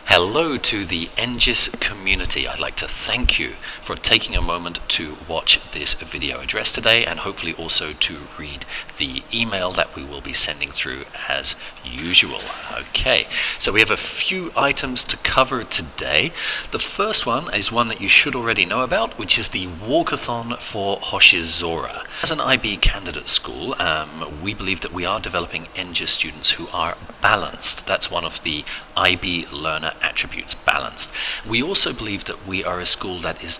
Hello to the Engis community. I'd like to thank you for taking a moment to watch this video address today, and hopefully also to read the email that we will be sending through as usual. Okay, so we have a few items to cover today. The first one is one that you should already know about, which is the Walkathon for Hoshizora. As an IB candidate school, we believe that we are developing Engis students who are balanced. That's one of the IB learner attributes, balanced. We also believe that we are a school that is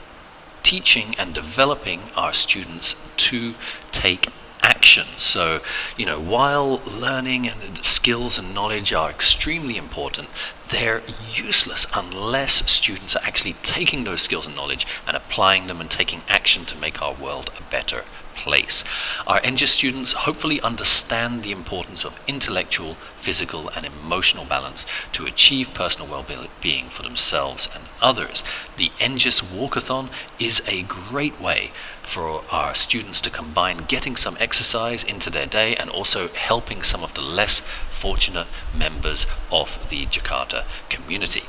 teaching and developing our students to take action. So, while learning and skills and knowledge are extremely important, they're useless unless students are actually taking those skills and knowledge and applying them and taking action to make our world a better place. Our NJIS students hopefully understand the importance of intellectual, physical and emotional balance to achieve personal well-being for themselves and others. The Engis Walkathon is a great way for our students to combine getting some exercise into their day and also helping some of the less fortunate members of the Jakarta community.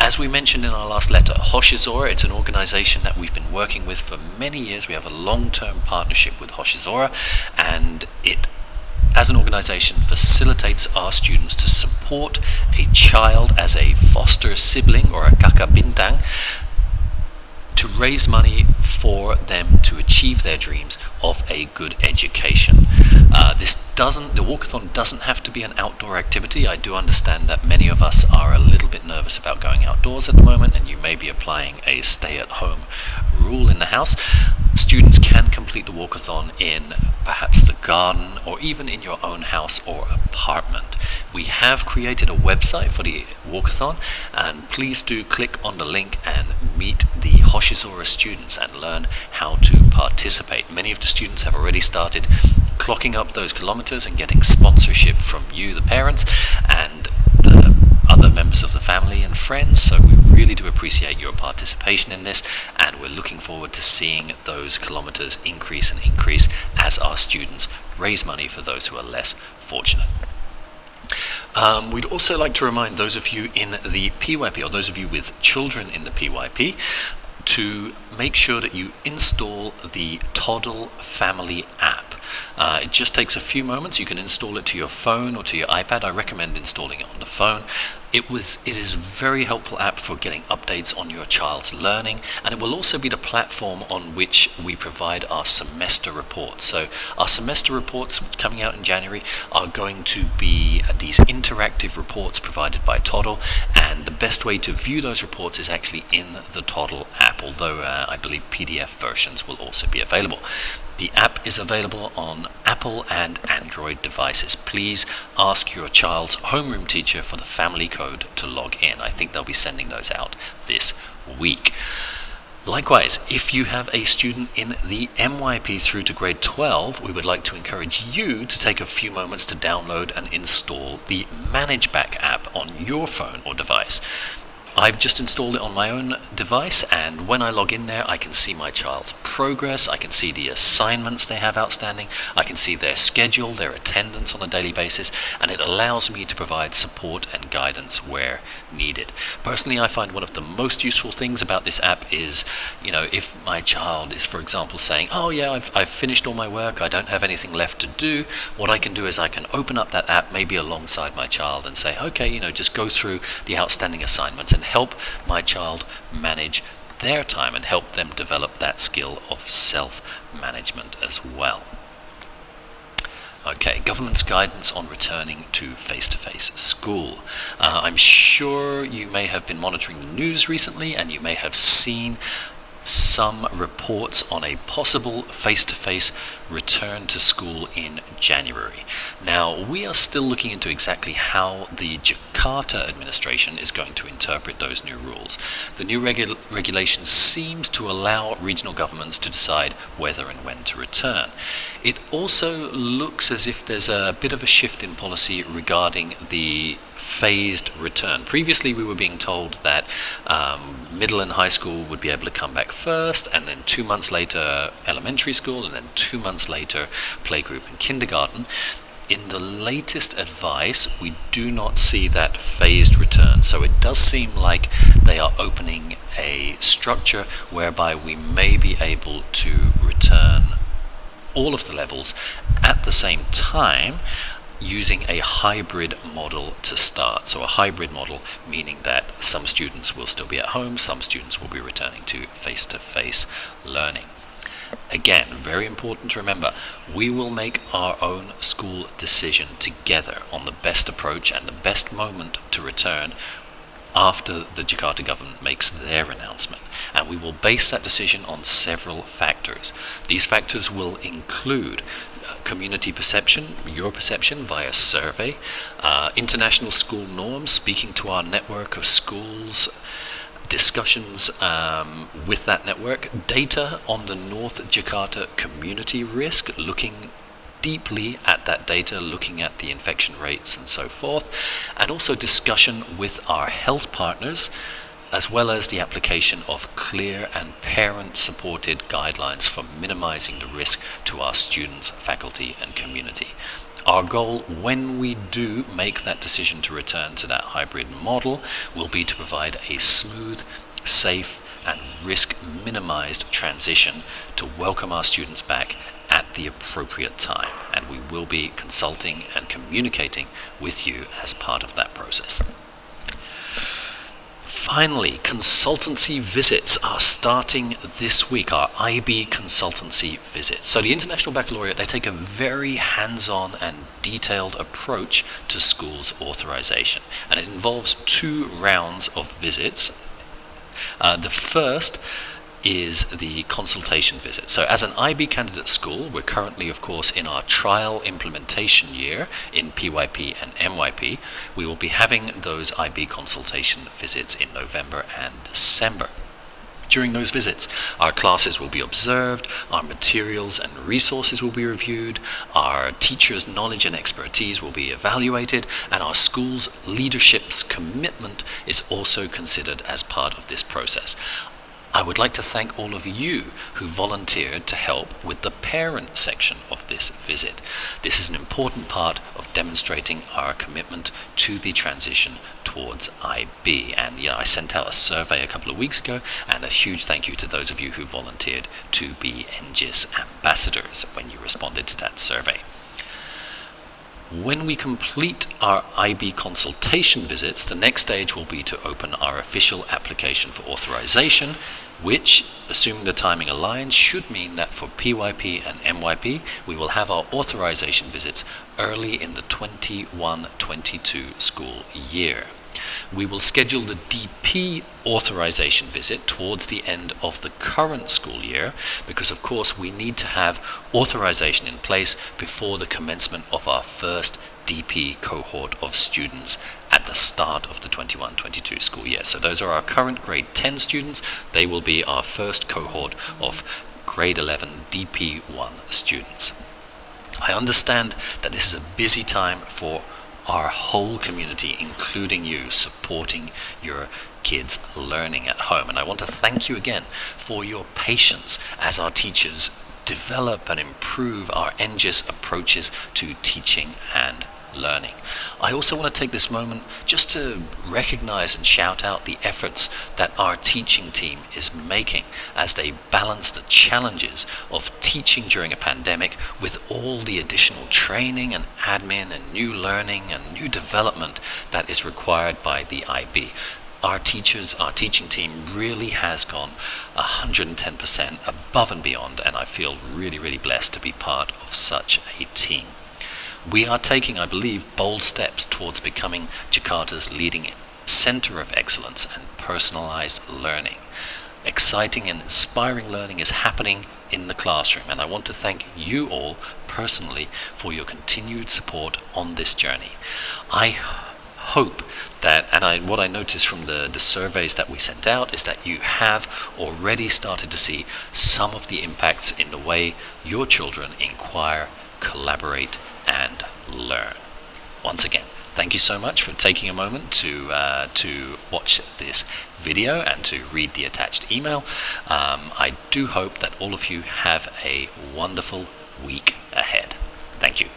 As we mentioned in our last letter, Hoshizora, it's an organization that we've been working with for many years. We have a long-term partnership with Hoshizora, and it, as an organization, facilitates our students to support a child as a foster sibling or a kakak bintang to raise money for them to achieve their dreams of a good education. The walkathon doesn't have to be an outdoor activity. I do understand that many of us are a little bit nervous about going outdoors at the moment, and you may be applying a stay-at-home rule in the house. Students can complete the walkathon in perhaps the garden or even in your own house or apartment. We have created a website for the walkathon, and please do click on the link and meet the Hoshizora students and learn how to participate. Many of the students have already started clocking up those kilometers and getting sponsorship from you, the parents, and other members of the family and friends. So we really do appreciate your participation in this, and we're looking forward to seeing those kilometers increase and increase as our students raise money for those who are less fortunate. We'd also like to remind those of you in the PYP, or those of you with children in the PYP, to make sure that you install the Toddle Family App. It just takes a few moments. You can install it to your phone or to your iPad. I recommend installing it on the phone. It is a very helpful app for getting updates on your child's learning, and it will also be the platform on which we provide our semester reports. So our semester reports coming out in January are going to be these interactive reports provided by Toddle, and the best way to view those reports is actually in the Toddle app, although I believe PDF versions will also be available. The app is available on Apple and Android devices. Please ask your child's homeroom teacher for the family code to log in. I think they'll be sending those out this week. Likewise, if you have a student in the MYP through to grade 12, we would like to encourage you to take a few moments to download and install the ManageBack app on your phone or device. I've just installed it on my own device, and when I log in there, I can see my child's progress, I can see the assignments they have outstanding, I can see their schedule, their attendance on a daily basis, and it allows me to provide support and guidance where needed. Personally, I find one of the most useful things about this app is, if my child is, for example, saying, oh yeah, I've finished all my work, I don't have anything left to do, what I can do is I can open up that app maybe alongside my child and say, okay, just go through the outstanding assignments and help my child manage their time and help them develop that skill of self-management as well. Okay, government's guidance on returning to face-to-face school. I'm sure you may have been monitoring the news recently, and you may have seen some reports on a possible face-to-face return to school in January. Now, we are still looking into exactly how the Jakarta administration is going to interpret those new rules. The new regulation seems to allow regional governments to decide whether and when to return. It also looks as if there's a bit of a shift in policy regarding the phased return. Previously, we were being told that middle and high school would be able to come back first, and then 2 months later elementary school, and then 2 months later playgroup and kindergarten. In the latest advice, we do not see that phased return. So it does seem like they are opening a structure whereby we may be able to return all of the levels at the same time, using a hybrid model to start. So a hybrid model meaning that some students will still be at home, some students will be returning to face-to-face learning. Again, very important to remember, we will make our own school decision together on the best approach and the best moment to return after the Jakarta government makes their announcement. And we will base that decision on several factors. These factors will include community perception, your perception via survey, international school norms, speaking to our network of schools, discussions with that network, data on the North Jakarta community risk, looking deeply at that data, looking at the infection rates and so forth, and also discussion with our health partners, as well as the application of clear and parent-supported guidelines for minimizing the risk to our students, faculty, and community. Our goal, when we do make that decision to return to that hybrid model, will be to provide a smooth, safe, and risk-minimized transition to welcome our students back at the appropriate time. And we will be consulting and communicating with you as part of that process. Finally, consultancy visits are starting this week, our IB consultancy visits. So the International Baccalaureate, they take a very hands-on and detailed approach to schools authorization. And it involves 2 rounds of visits. The first is the consultation visit. So as an IB candidate school, we're currently, of course, in our trial implementation year in PYP and MYP. We will be having those IB consultation visits in November and December. During those visits, our classes will be observed, our materials and resources will be reviewed, our teachers' knowledge and expertise will be evaluated, and our school's leadership's commitment is also considered as part of this process. I would like to thank all of you who volunteered to help with the parent section of this visit. This is an important part of demonstrating our commitment to the transition towards IB. And I sent out a survey a couple of weeks ago, and a huge thank you to those of you who volunteered to be NJIS ambassadors when you responded to that survey. When we complete our IB consultation visits, the next stage will be to open our official application for authorization, which, assuming the timing aligns, should mean that for PYP and MYP, we will have our authorization visits early in the 21-22 school year. We will schedule the DP authorization visit towards the end of the current school year because, of course, we need to have authorization in place before the commencement of our first DP cohort of students at the start of the 21-22 school year. So those are our current grade 10 students. They will be our first cohort of grade 11 DP1 students. I understand that this is a busy time for our whole community, including you, supporting your kids' learning at home. And I want to thank you again for your patience as our teachers develop and improve our NJIS approaches to teaching and learning. I also want to take this moment just to recognize and shout out the efforts that our teaching team is making as they balance the challenges of teaching during a pandemic with all the additional training and admin and new learning and new development that is required by the IB. Our teachers, our teaching team really has gone 110% above and beyond, and I feel really, really blessed to be part of such a team. We are taking, I believe, bold steps towards becoming Jakarta's leading center of excellence and personalized learning. Exciting and inspiring learning is happening in the classroom, and I want to thank you all personally for your continued support on this journey. I hope that, and what I noticed from the surveys that we sent out, is that you have already started to see some of the impacts in the way your children inquire, collaborate, and learn. Once again, thank you so much for taking a moment to watch this video and to read the attached email. I do hope that all of you have a wonderful week ahead. Thank you.